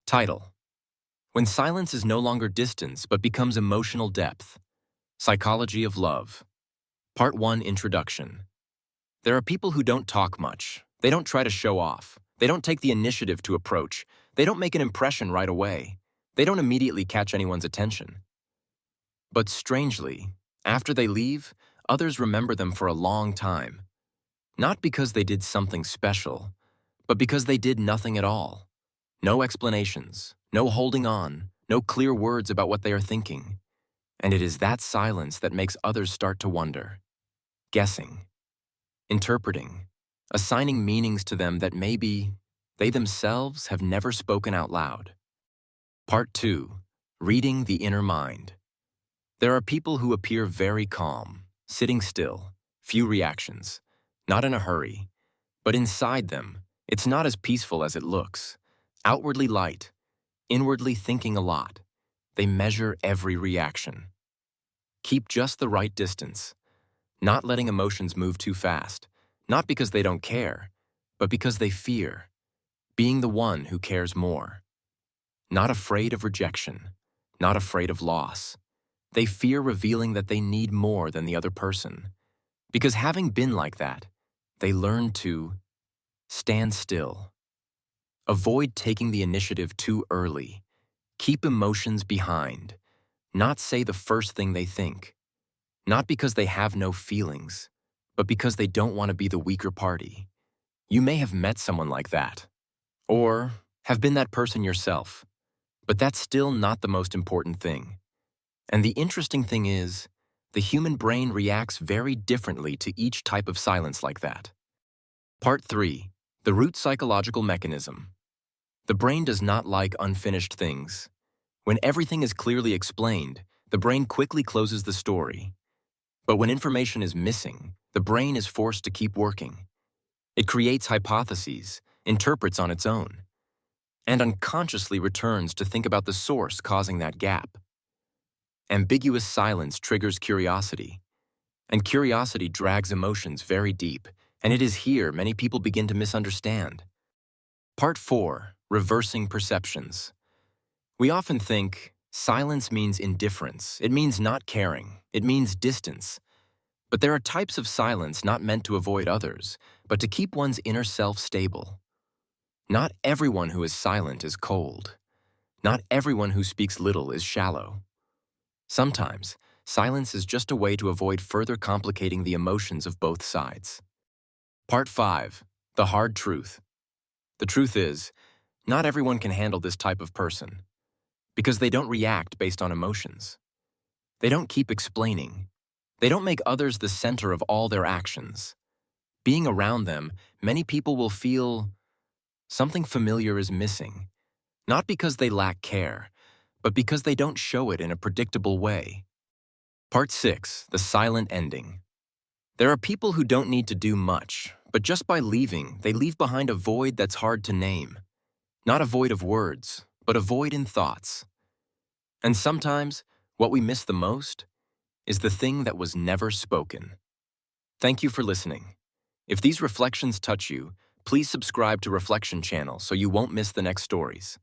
Title: When Silence is no longer distance but becomes emotional depth. Psychology of Love. Part 1 Introduction. There are people who don't talk much. They don't try to show off. They don't take the initiative to approach. They don't make an impression right away. They don't immediately catch anyone's attention. But strangely, after they leave, others remember them for a long time. Not because they did something special, but because they did nothing at all. No explanations, no holding on, no clear words about what they are thinking. And it is that silence that makes others start to wonder, guessing, interpreting, assigning meanings to them that maybe they themselves have never spoken out loud. Part 2. Reading the Inner Mind. There are people who appear very calm, sitting still, few reactions, not in a hurry, but inside them, it's not as peaceful as it looks. Outwardly light, inwardly thinking a lot. They measure every reaction. Keep just the right distance, not letting emotions move too fast, not because they don't care, but because they fear, being the one who cares more. Not afraid of rejection, not afraid of loss. They fear revealing that they need more than the other person. Because having been like that, they learn to stand still. Avoid taking the initiative too early. Keep emotions behind. Not say the first thing they think. Not because they have no feelings, but because they don't want to be the weaker party. You may have met someone like that, or have been that person yourself, but that's still not the most important thing. And the interesting thing is, the human brain reacts very differently to each type of silence like that. Part 3. The root psychological mechanism. The brain does not like unfinished things. When everything is clearly explained, the brain quickly closes the story. But when information is missing, the brain is forced to keep working. It creates hypotheses, interprets on its own, and unconsciously returns to think about the source causing that gap. Ambiguous silence triggers curiosity, and curiosity drags emotions very deep, and it is here many people begin to misunderstand. Part 4. Reversing perceptions. We often think silence means indifference, it means not caring, it means distance. But there are types of silence not meant to avoid others, but to keep one's inner self stable. Not everyone who is silent is cold. Not everyone who speaks little is shallow. Sometimes, silence is just a way to avoid further complicating the emotions of both sides. Part 5. The Hard Truth. The truth is, not everyone can handle this type of person, because they don't react based on emotions. They don't keep explaining. They don't make others the center of all their actions. Being around them, many people will feel something familiar is missing, not because they lack care, but because they don't show it in a predictable way. Part 6. The Silent Ending. There are people who don't need to do much, but just by leaving, they leave behind a void that's hard to name. Not a void of words, but a void in thoughts. And sometimes, what we miss the most is the thing that was never spoken. Thank you for listening. If these reflections touch you, please subscribe to Reflection Channel so you won't miss the next stories.